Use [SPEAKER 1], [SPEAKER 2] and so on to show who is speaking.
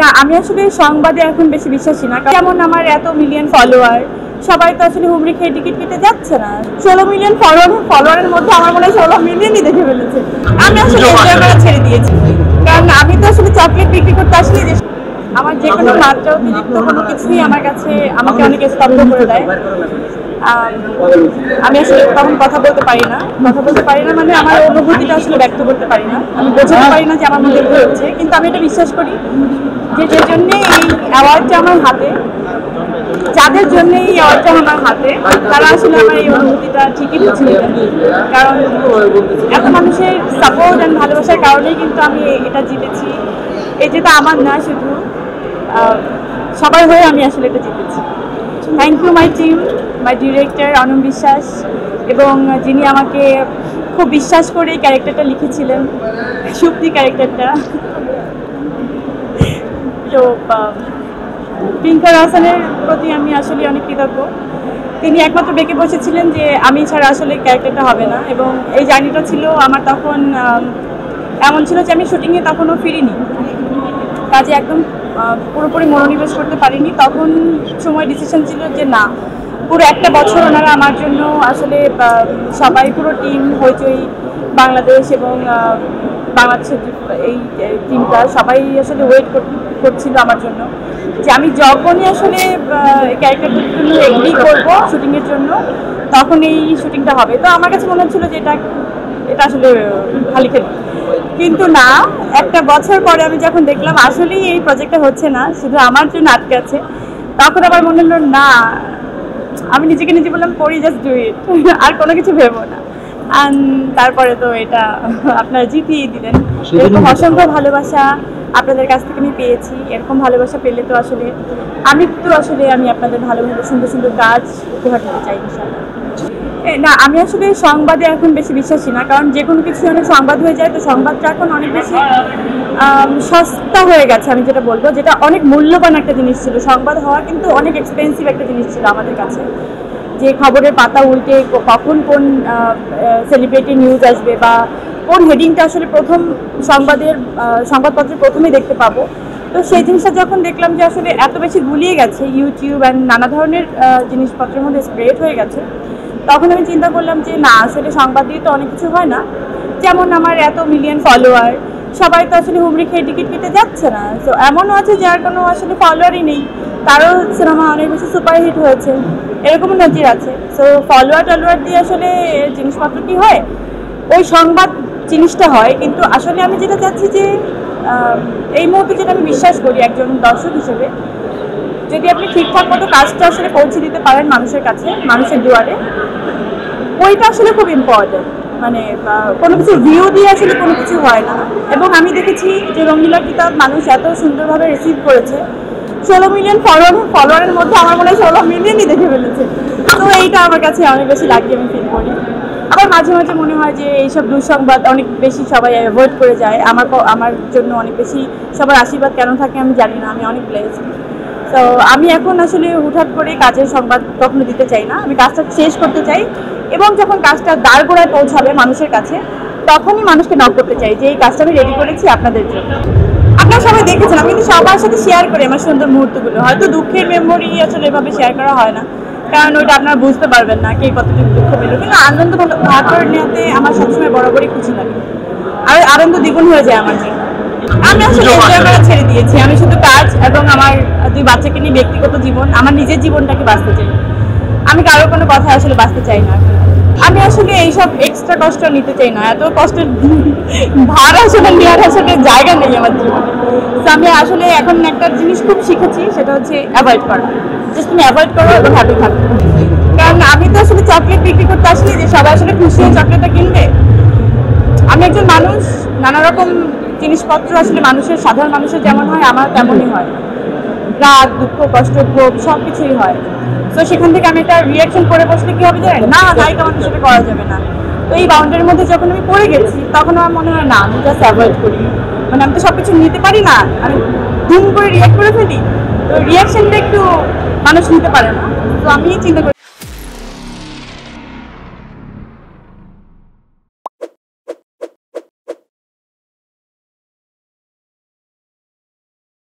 [SPEAKER 1] না, আমি আসলে সংবাদে এখন বেশি বিশ্বাসী না। যেমন আমার এত মিলিয়ন ফলোয়ার, সবাই তো আসলে হুমড়ি খেয়ে টিকিট কেটে যাচ্ছে না। 16 মিলিয়ন ফলোয়ারের মধ্যে আমার মনে হয় 16 মিলিয়নই দেখে ফেলেছে। আমি আসলে এনজয় করা ছেড়ে দিয়েছি, কারণ আমি তো আসলে চকলেট বিক্রি করতে আসলে যে আমার যে কোনো মাত্রা অতিরিক্ত কোনো কিছুই আমার কাছে আমাকে অনেক স্তব্ধ করে দেয়। আমি আসলে তখন কথা বলতে পারি না মানে আমার অনুভূতিটা আসলে ব্যক্ত করতে পারি না, আমি বোঝাতে পারি না যে আমার মধ্যে কি হচ্ছে। কিন্তু আমি এটা বিশ্বাস করি যে জন্যে এই অ্যাওয়ার্ডটা আমার হাতে, যাদের জন্য এই অ্যাওয়ার্ডটা আমার হাতে, তারা আসলে আমার এই অনুভূতিটা ঠিকই বুঝে নেবেন। কারণ এত মানুষের সাপোর্ট অ্যান্ড ভালোবাসার কারণেই কিন্তু আমি এটা জিতেছি। এই যেটা আমার না, শুধু সবার হয়ে আমি আসলে এটা জিতেছি। Thank you my team, my director Anam Biswas, এবং যিনি আমাকে খুব বিশ্বাস করে এই ক্যারেক্টারটা লিখেছিলেন, সুপ্তি ক্যারেক্টারটা। তো টিঙ্কার হাসানের প্রতি আমি আসলে অনেক কৃতজ্ঞ। তিনি একমাত্র বেঁকে বসেছিলেন যে আমি ছাড়া আসলে ক্যারেক্টারটা হবে না, এবং এই জার্নিটা ছিল আমার তখন এমন ছিল যে আমি শুটিংয়ে তখনও ফিরিনি, কাজে একদম পুরোপুরি মনোনিবেশ করতে পারিনি। তখন সময় ডিসিশন ছিল যে না, পুরো একটা বছর ওনারা আমার জন্য আসলে সবাই, পুরো টিম, হইচই বাংলাদেশ এবং বাংলাদেশের এই টিমটা সবাই আসলে ওয়েট করছিল আমার জন্য, যে আমি যখনই আসলে ক্যারেক্টারটার জন্য এগ্রি করবো শুটিংয়ের জন্য, তখন এই শুটিংটা হবে। তো আমার কাছে মনে হচ্ছিলো যে এটা আসলে খালি খেলি। কিন্তু না, একটা বছর পরে আমি যখন দেখলাম আসলেই এই প্রজেক্টটা হচ্ছে না, শুধু আমার জন্য আটকে আছে, তখন আমার মনে হলো না, আমি নিজে বললাম করি, জাস্ট ডু ইট, আর কোনো কিছু ভেবো না। তারপরে তো এটা আপনারা জিতিয়ে দিলেন। এরকম অসংখ্য ভালোবাসা আপনাদের কাছ থেকে আমি পেয়েছি। এরকম ভালোবাসা পেলে তো আসলে আমি আপনাদের ভালো সুন্দর কাজ উপহার দিতে চাই ইনশাআল্লাহ। না, আমি আসলে সংবাদে এখন বেশি বিশ্বাসী না, কারণ যে কোনো কিছু অনেক সংবাদ হয়ে যায়, তো সংবাদটা এখন অনেক বেশি সস্তা হয়ে গেছে। আমি যেটা বলবো, যেটা অনেক মূল্যবান একটা জিনিস ছিল, সংবাদ হওয়া কিন্তু অনেক এক্সপেন্সিভ একটা জিনিস ছিল আমাদের কাছে। যে খবরের পাতা উল্টে কখন কোন সেলিব্রিটি নিউজ আসবে বা কোন হেডিংটা আসলে প্রথম সংবাদপত্রের প্রথমেই দেখতে পাবো, তো সেই জিনিসটা যখন দেখলাম যে আসলে এত বেশি গুলিয়ে গেছে, ইউটিউব অ্যান্ড নানা ধরনের জিনিসপত্রের মধ্যে স্প্রেড হয়ে গেছে, তখন আমি চিন্তা করলাম যে না, আসলে সংবাদ দিয়ে তো অনেক কিছু হয় না। যেমন আমার এত মিলিয়ন ফলোয়ার, সবাই তো আসলে হুমড়ি খেয়ে টিকিট কেটে যাচ্ছে না। তো এমনও আছে যার কোনো আসলে ফলোয়ারই নেই, তারও সিনেমা অনেক বেশি সুপারহিট হয়েছে, এরকমও নজির আছে। সো ফলোয়ার দিয়ে আসলে জিনিসপত্র কি হয়, ওই সংবাদ জিনিসটা হয়। কিন্তু আসলে আমি যেটা চাচ্ছি যে এই মুহূর্তে যেটা আমি বিশ্বাস করি একজন দর্শক হিসেবে, যদি আপনি ঠিকঠাক মতো কাজটা আসলে পৌঁছে দিতে পারেন মানুষের কাছে, মানুষের দুয়ারে, ওইটা আসলে খুব ইম্পর্টেন্ট। মানে কোনো কিছু ভিউ দিয়ে আসলে কোনো কিছু হয় না। এবং আমি দেখেছি যে রঙিলা কিতাব মানুষ এত সুন্দরভাবে রিসিভ করেছে, 16 মিলিয়ন ফলোয়ারের মধ্যে আমার মনে হয় 16 মিলিয়নই দেখে ফেলেছে। তো এইটা আমার কাছে অনেক বেশি লাগে, আমি ফিল করি। আবার মাঝে মনে হয় যে এইসব দুঃসংবাদ অনেক বেশি সবাই অ্যাভয়েড করে যায়। আমার জন্য অনেক বেশি সবার আশীর্বাদ কেন থাকে আমি জানি না, আমি অনেক ব্লেসড। তো আমি এখন আসলে হুটহাট করে কাজের সংবাদ কখনো দিতে চাই না, আমি কাজটা শেষ করতে চাই, এবং যখন কাজটা দাঁড় গোড়ায় পৌঁছাবে মানুষের কাছে, তখনই মানুষকে নক করতে চাই যে এই কাজটা আমি রেডি করেছি আপনাদের জন্য। আপনারা সবাই দেখেছেন, আমি কিন্তু সবার সাথে শেয়ার করি আমার সুন্দর মুহূর্তগুলো। হয়তো দুঃখের মেমোরি আসলে এভাবে শেয়ার করা হয় না, কারণ ওইটা আপনারা বুঝতে পারবেন না কে কতটুকু দুঃখ পেল। কিন্তু আনন্দ ভাগ করে নেওয়াতে আমার সবসময় বরাবরই খুশি লাগে, আর আনন্দ দ্বিগুণ হয়ে যায় আমার জন্য। আমি আসলে এনজয় করা ছেড়ে দিয়েছি, আমি শুধু কাজ এবং আমার 2 বাচ্চাকে নিয়ে ব্যক্তিগত জীবন, আমার নিজের জীবনটাকে বাঁচতে চাই। আমি কারোর কোনো কথা আসলে বাঁচতে চাই না। আমি আসলে এইসব এক্সট্রা কষ্ট নিতে চাই না, এত কষ্টের ভার আসলে নেওয়ার আসলে জায়গা নেই আমার জীবনে। তো আমি আসলে এখন একটা জিনিস খুব শিখেছি, সেটা হচ্ছে অ্যাভয়েড করা। জাস্ট তুমি অ্যাভয়েড করো এবং হ্যাপি থাকো। কারণ আমি তো আসলে চকলেট বিক্রি করতে আসলে যে সবাই আসলে খুশি হয়ে চকলেটটা কিনবে। আমি একজন মানুষ, নানা রকম জিনিসপত্র আসলে সাধারণ মানুষের যেমন হয়, আমার তেমনই হয়। রাগ, দুঃখ, কষ্ট, ক্ষোভ সব কিছুই হয়। তো সেখান থেকে আমি একটা রিয়াকশন করে বসলে কি হবে জানেন, না নায়িকা মানুষ সেটা করা যাবে না। তো এই বাউন্ডারির মধ্যে যখন আমি পড়ে গেছি, তখন আমার মনে হয় না, আমি জাস্ট অ্যাভয়েড করি। মানে আমি তো সব কিছু নিতে পারি না, আমি ধুম করে রিয়াক্ট করে ফেলি। তো রিয়াকশনটা একটু মানুষ নিতে পারে না, তো আমি চিন্তা করি।